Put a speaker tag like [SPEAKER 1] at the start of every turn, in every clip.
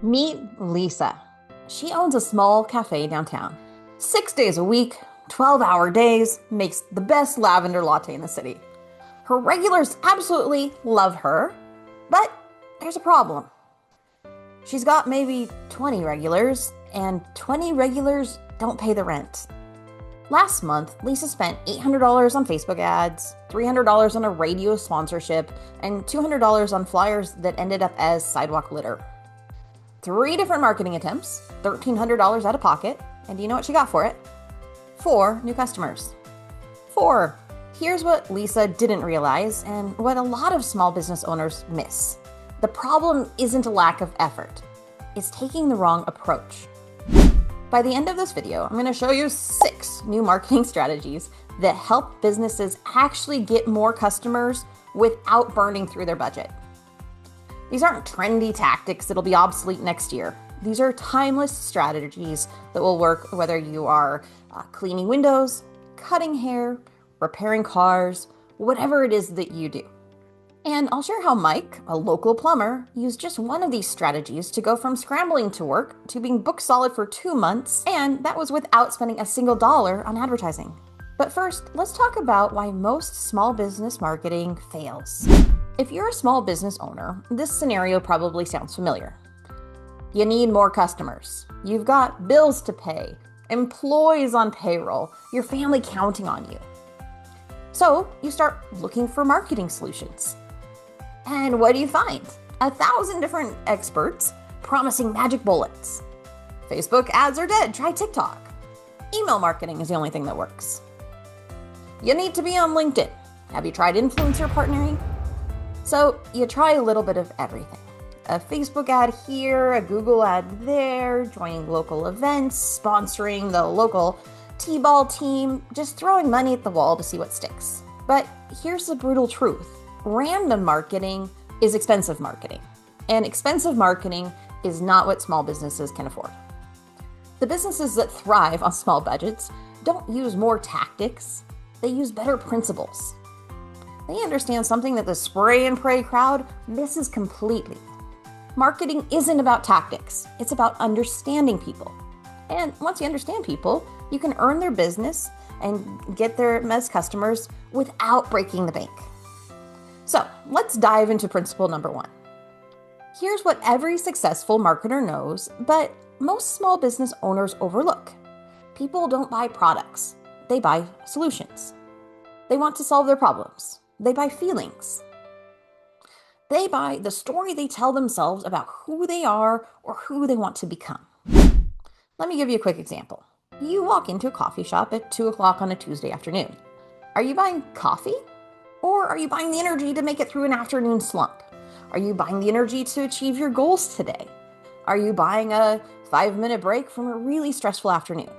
[SPEAKER 1] Meet Lisa. She owns a small cafe downtown. 6 days a week, 12-hour days, makes the best lavender latte in the city. Her regulars absolutely love her, but there's a problem. She's got maybe 20 regulars, and 20 regulars don't pay the rent. Last month, Lisa spent $800 on Facebook ads, $300 on a radio sponsorship, and $200 on flyers that ended up as sidewalk litter. 3 different marketing attempts, $1,300 out of pocket, and do you know what she got for it? 4 new customers. 4. Here's what Lisa didn't realize and what a lot of small business owners miss. The problem isn't a lack of effort. It's taking the wrong approach. By the end of this video, I'm going to show you 6 new marketing strategies that help businesses actually get more customers without burning through their budget. These aren't trendy tactics that'll be obsolete next year. These are timeless strategies that will work whether you are cleaning windows, cutting hair, repairing cars, whatever it is that you do. And I'll share how Mike, a local plumber, used just one of these strategies to go from scrambling to work to being book solid for 2 months, and that was without spending a single dollar on advertising. But first, let's talk about why most small business marketing fails. If you're a small business owner, this scenario probably sounds familiar. You need more customers. You've got bills to pay, employees on payroll, your family counting on you. So you start looking for marketing solutions. And what do you find? 1,000 different experts promising magic bullets. Facebook ads are dead, try TikTok. Email marketing is the only thing that works. You need to be on LinkedIn. Have you tried influencer partnering? So you try a little bit of everything. A Facebook ad here, a Google ad there, joining local events, sponsoring the local T-ball team, just throwing money at the wall to see what sticks. But here's the brutal truth. Random marketing is expensive marketing. And expensive marketing is not what small businesses can afford. The businesses that thrive on small budgets don't use more tactics, they use better principles. They understand something that the spray and pray crowd misses completely. Marketing isn't about tactics, it's about understanding people. And once you understand people, you can earn their business and get them as customers without breaking the bank. So let's dive into principle number 1. Here's what every successful marketer knows, but most small business owners overlook. People don't buy products, they buy solutions. They want to solve their problems. They buy feelings. They buy the story they tell themselves about who they are or who they want to become. Let me give you a quick example. You walk into a coffee shop at 2 o'clock on a Tuesday afternoon. Are you buying coffee? Or are you buying the energy to make it through an afternoon slump? Are you buying the energy to achieve your goals today? Are you buying a 5-minute break from a really stressful afternoon?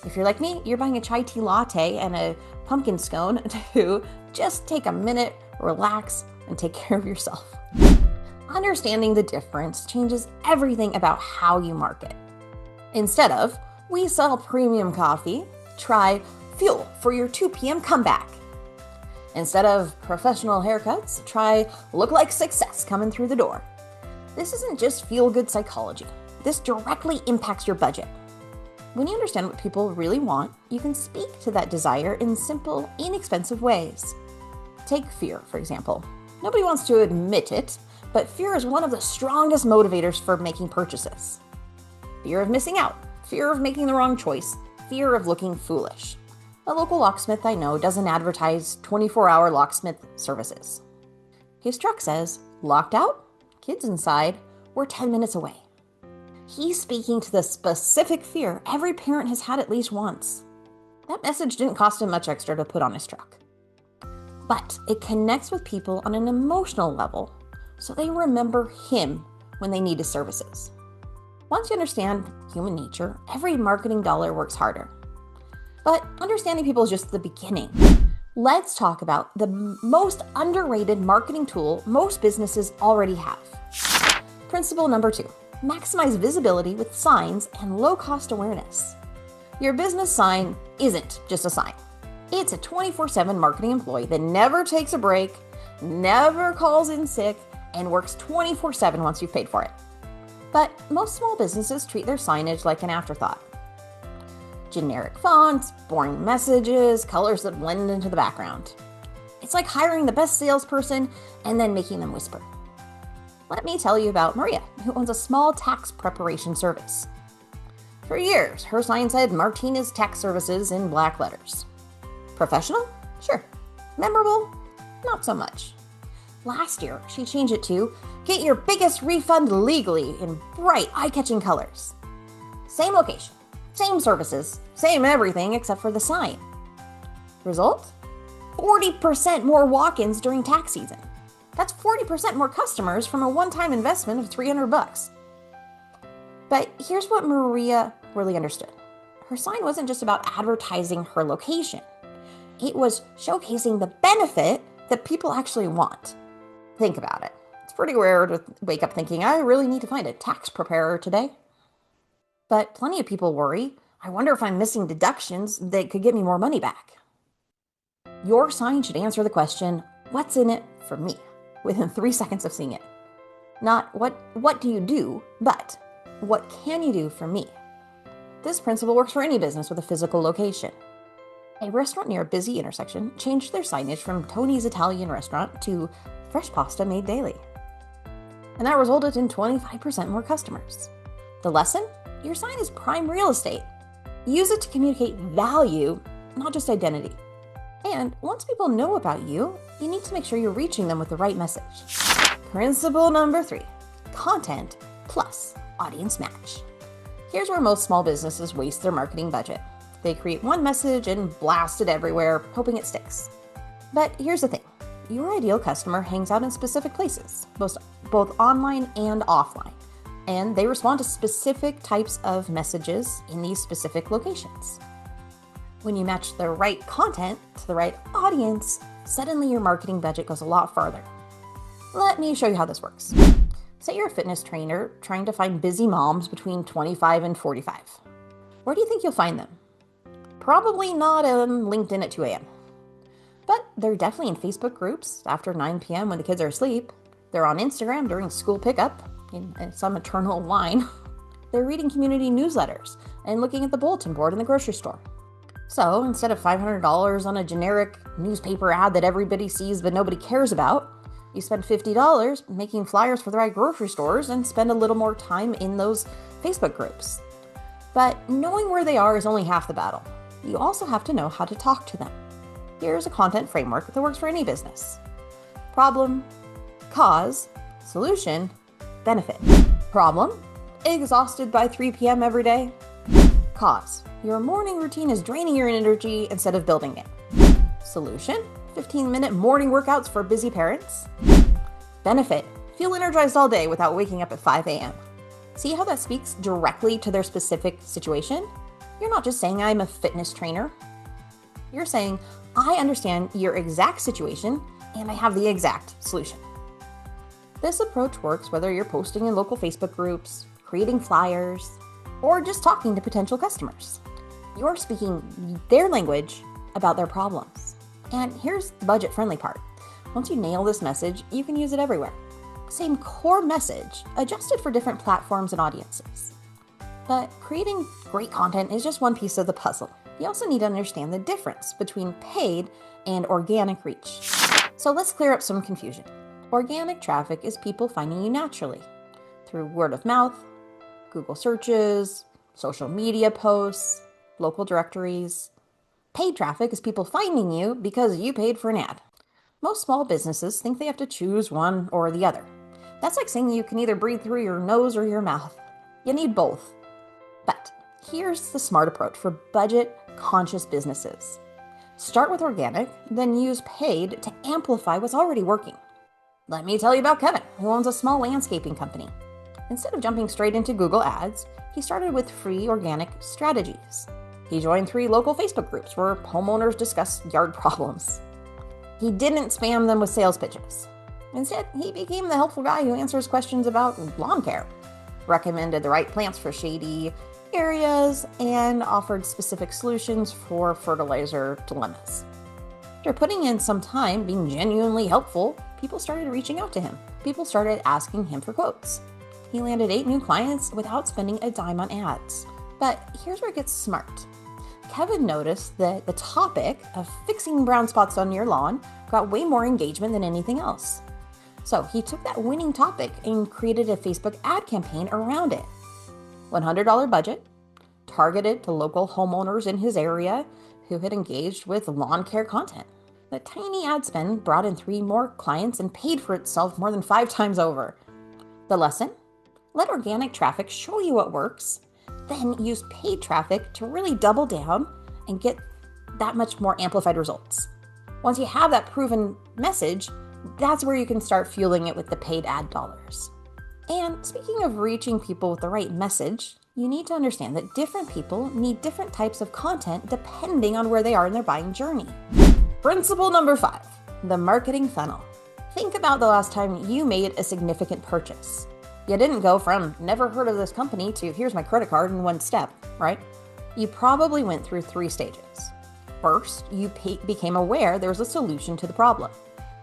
[SPEAKER 1] If you're like me, you're buying a chai tea latte and a pumpkin scone to just take a minute, relax, and take care of yourself. Understanding the difference changes everything about how you market. Instead of, we sell premium coffee, try fuel for your 2 p.m. comeback. Instead of professional haircuts, try look like success coming through the door. This isn't just feel-good psychology. This directly impacts your budget. When you understand what people really want, you can speak to that desire in simple, inexpensive ways. Take fear, for example. Nobody wants to admit it, but fear is one of the strongest motivators for making purchases. Fear of missing out, fear of making the wrong choice, fear of looking foolish. A local locksmith I know doesn't advertise 24-hour locksmith services. His truck says, locked out, kids inside, we're 10 minutes away. He's speaking to the specific fear every parent has had at least once. That message didn't cost him much extra to put on his truck. But it connects with people on an emotional level, so they remember him when they need his services. Once you understand human nature, every marketing dollar works harder. But understanding people is just the beginning. Let's talk about the most underrated marketing tool most businesses already have. Principle number 2. Maximize visibility with signs and low-cost awareness. Your business sign isn't just a sign. It's a 24/7 marketing employee that never takes a break, never calls in sick, and works 24/7 once you've paid for it. But most small businesses treat their signage like an afterthought. Generic fonts, boring messages, colors that blend into the background. It's like hiring the best salesperson and then making them whisper. Let me tell you about Maria, who owns a small tax preparation service. For years, her sign said Martinez Tax Services in black letters. Professional? Sure. Memorable? Not so much. Last year, she changed it to get your biggest refund legally in bright, eye-catching colors. Same location, same services, same everything except for the sign. Result? 40% more walk-ins during tax season. That's 40% more customers from a one-time investment of $300. But here's what Maria really understood. Her sign wasn't just about advertising her location. It was showcasing the benefit that people actually want. Think about it. It's pretty rare to wake up thinking, I really need to find a tax preparer today. But plenty of people worry, I wonder if I'm missing deductions that could get me more money back. Your sign should answer the question, what's in it for me? Within 3 seconds of seeing it. Not what do you do, but what can you do for me? This principle works for any business with a physical location. A restaurant near a busy intersection changed their signage from Tony's Italian restaurant to fresh pasta made daily. And that resulted in 25% more customers. The lesson? Your sign is prime real estate. Use it to communicate value, not just identity. And once people know about you, you need to make sure you're reaching them with the right message. Principle number 3, content plus audience match. Here's where most small businesses waste their marketing budget. They create one message and blast it everywhere, hoping it sticks. But here's the thing. Your ideal customer hangs out in specific places, both online and offline, and they respond to specific types of messages in these specific locations. When you match the right content to the right audience, suddenly your marketing budget goes a lot farther. Let me show you how this works. Say you're a fitness trainer trying to find busy moms between 25 and 45. Where do you think you'll find them? Probably not on LinkedIn at 2 a.m. But they're definitely in Facebook groups after 9 p.m. when the kids are asleep. They're on Instagram during school pickup in some eternal line. They're reading community newsletters and looking at the bulletin board in the grocery store. So instead of $500 on a generic newspaper ad that everybody sees but nobody cares about, you spend $50 making flyers for the right grocery stores and spend a little more time in those Facebook groups. But knowing where they are is only half the battle. You also have to know how to talk to them. Here's a content framework that works for any business. Problem, cause, solution, benefit. Problem, exhausted by 3 p.m. every day. Cause, your morning routine is draining your energy instead of building it. Solution, 15-minute morning workouts for busy parents. Benefit, feel energized all day without waking up at 5 a.m. See how that speaks directly to their specific situation? You're not just saying I'm a fitness trainer. You're saying, I understand your exact situation and I have the exact solution. This approach works whether you're posting in local Facebook groups, creating flyers, or just talking to potential customers. You're speaking their language about their problems. And here's the budget-friendly part. Once you nail this message, you can use it everywhere. Same core message, adjusted for different platforms and audiences. But creating great content is just one piece of the puzzle. You also need to understand the difference between paid and organic reach. So let's clear up some confusion. Organic traffic is people finding you naturally through word of mouth, Google searches, social media posts, local directories. Paid traffic is people finding you because you paid for an ad. Most small businesses think they have to choose one or the other. That's like saying you can either breathe through your nose or your mouth. You need both. But here's the smart approach for budget-conscious businesses. Start with organic, then use paid to amplify what's already working. Let me tell you about Kevin, who owns a small landscaping company. Instead of jumping straight into Google Ads, he started with free organic strategies. He joined 3 local Facebook groups where homeowners discuss yard problems. He didn't spam them with sales pitches. Instead, he became the helpful guy who answers questions about lawn care, recommended the right plants for shady areas, and offered specific solutions for fertilizer dilemmas. After putting in some time being genuinely helpful, people started reaching out to him. People started asking him for quotes. He landed 8 new clients without spending a dime on ads. But here's where it gets smart. Kevin noticed that the topic of fixing brown spots on your lawn got way more engagement than anything else. So he took that winning topic and created a Facebook ad campaign around it. $100 budget, targeted to local homeowners in his area who had engaged with lawn care content. The tiny ad spend brought in 3 more clients and paid for itself more than 5 times over. The lesson? Let organic traffic show you what works, then use paid traffic to really double down and get that much more amplified results. Once you have that proven message, that's where you can start fueling it with the paid ad dollars. And speaking of reaching people with the right message, you need to understand that different people need different types of content depending on where they are in their buying journey. Principle number 5, the marketing funnel. Think about the last time you made a significant purchase. You didn't go from never heard of this company to here's my credit card in one step, right? You probably went through 3 stages. First, you became aware there was a solution to the problem.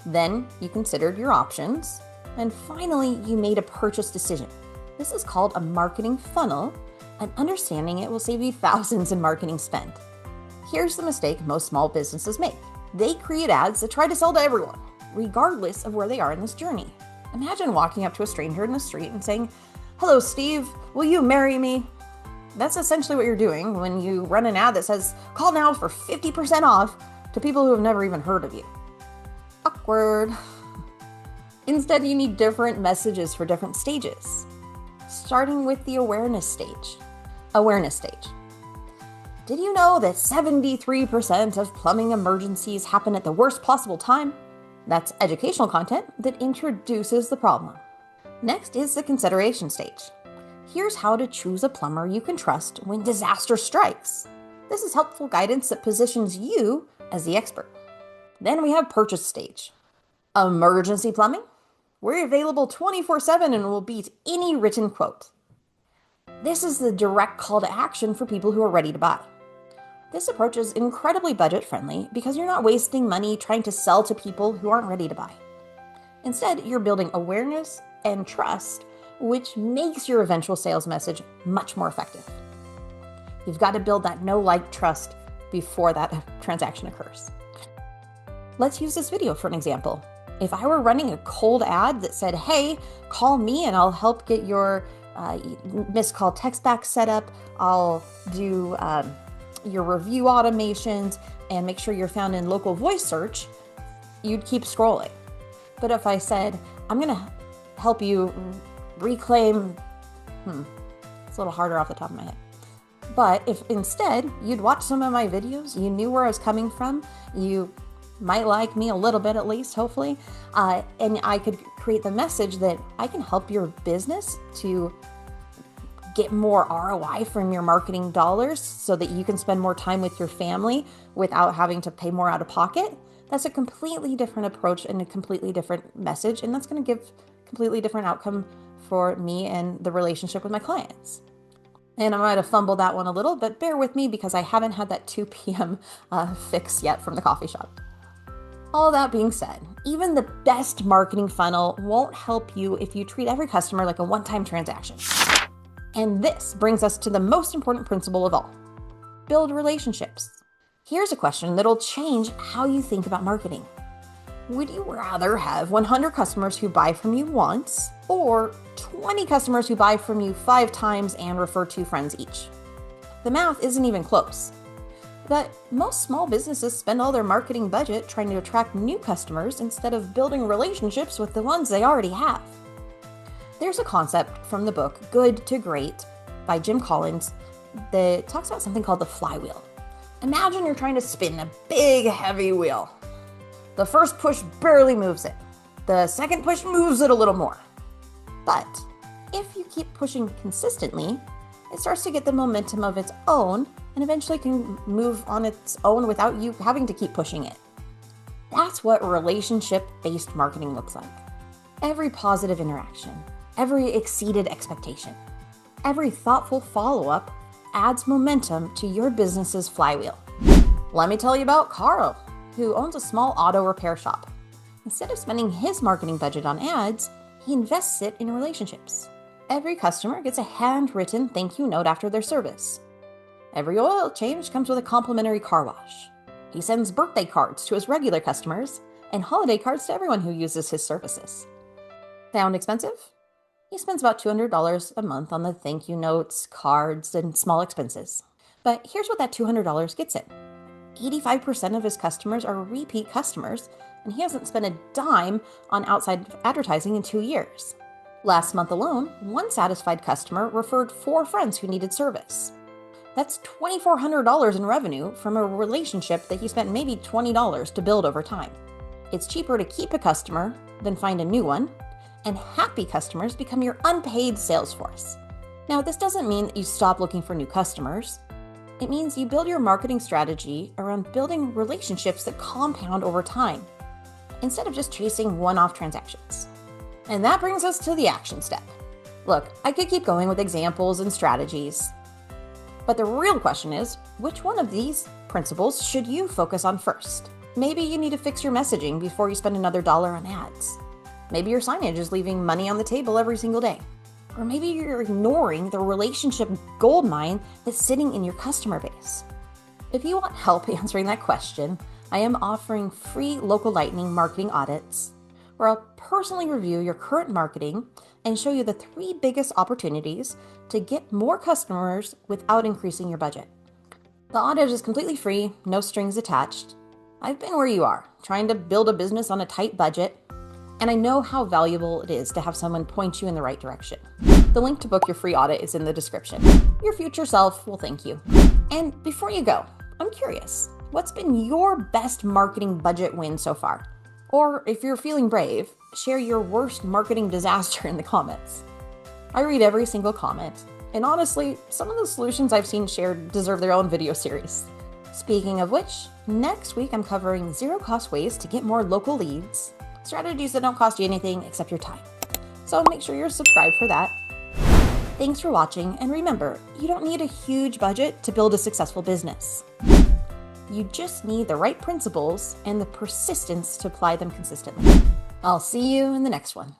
[SPEAKER 1] Then you considered your options. And finally, you made a purchase decision. This is called a marketing funnel, and understanding it will save you thousands in marketing spend. Here's the mistake most small businesses make. They create ads that try to sell to everyone, regardless of where they are in this journey. Imagine walking up to a stranger in the street and saying, "Hello, Steve, will you marry me?" That's essentially what you're doing when you run an ad that says, "Call now for 50% off," to people who have never even heard of you. Awkward. Instead, you need different messages for different stages. Starting with the awareness stage. Awareness stage. Did you know that 73% of plumbing emergencies happen at the worst possible time? That's educational content that introduces the problem. Next is the consideration stage. Here's how to choose a plumber you can trust when disaster strikes. This is helpful guidance that positions you as the expert. Then we have purchase stage. Emergency plumbing. We're available 24/7 and will beat any written quote. This is the direct call to action for people who are ready to buy. This approach is incredibly budget friendly because you're not wasting money trying to sell to people who aren't ready to buy. Instead, you're building awareness and trust, which makes your eventual sales message much more effective. You've got to build that know, like, trust before that transaction occurs. Let's use this video for an example. If I were running a cold ad that said, "Hey, call me and I'll help get your missed call text back set up. I'll do your review automations and make sure you're found in local voice search," you'd keep scrolling. But if I said, "I'm going to help you reclaim," it's a little harder off the top of my head. But if instead you'd watch some of my videos, you knew where I was coming from, you might like me a little bit at least, hopefully, and I could create the message that I can help your business to get more ROI from your marketing dollars so that you can spend more time with your family without having to pay more out of pocket. That's a completely different approach and a completely different message, and that's going to give completely different outcome for me and the relationship with my clients. And I might have fumbled that one a little, but bear with me because I haven't had that 2 p.m. Fix yet from the coffee shop. All that being said, even the best marketing funnel won't help you if you treat every customer like a one-time transaction. And this brings us to the most important principle of all. Build relationships. Here's a question that'll change how you think about marketing. Would you rather have 100 customers who buy from you once or 20 customers who buy from you 5 times and refer 2 friends each? The math isn't even close. But most small businesses spend all their marketing budget trying to attract new customers instead of building relationships with the ones they already have. There's a concept from the book Good to Great by Jim Collins that talks about something called the flywheel. Imagine you're trying to spin a big, heavy wheel. The first push barely moves it. The second push moves it a little more. But if you keep pushing consistently, it starts to get the momentum of its own and eventually can move on its own without you having to keep pushing it. That's what relationship-based marketing looks like. Every positive interaction, every exceeded expectation, every thoughtful follow-up adds momentum to your business's flywheel. Let me tell you about Carl, who owns a small auto repair shop. Instead of spending his marketing budget on ads, he invests it in relationships. Every customer gets a handwritten thank you note after their service. Every oil change comes with a complimentary car wash. He sends birthday cards to his regular customers and holiday cards to everyone who uses his services. Sound expensive? He spends about $200 a month on the thank you notes, cards, and small expenses. But here's what that $200 gets him. 85% of his customers are repeat customers, and he hasn't spent a dime on outside advertising in 2 years. Last month alone, one satisfied customer referred 4 friends who needed service. That's $2,400 in revenue from a relationship that he spent maybe $20 to build over time. It's cheaper to keep a customer than find a new one, and happy customers become your unpaid sales force. Now, this doesn't mean that you stop looking for new customers. It means you build your marketing strategy around building relationships that compound over time, instead of just chasing one-off transactions. And that brings us to the action step. Look, I could keep going with examples and strategies, but the real question is, which one of these principles should you focus on first? Maybe you need to fix your messaging before you spend another dollar on ads. Maybe your signage is leaving money on the table every single day. Or maybe you're ignoring the relationship goldmine that's sitting in your customer base. If you want help answering that question, I am offering free local lightning marketing audits, where I'll personally review your current marketing and show you the 3 biggest opportunities to get more customers without increasing your budget. The audit is completely free, no strings attached. I've been where you are, trying to build a business on a tight budget, and I know how valuable it is to have someone point you in the right direction. The link to book your free audit is in the description. Your future self will thank you. And before you go, I'm curious, what's been your best marketing budget win so far? Or if you're feeling brave, share your worst marketing disaster in the comments. I read every single comment, and honestly, some of the solutions I've seen shared deserve their own video series. Speaking of which, next week I'm covering zero-cost ways to get more local leads, strategies that don't cost you anything except your time. So make sure you're subscribed for that. Thanks for watching, and remember, you don't need a huge budget to build a successful business. You just need the right principles and the persistence to apply them consistently. I'll see you in the next one.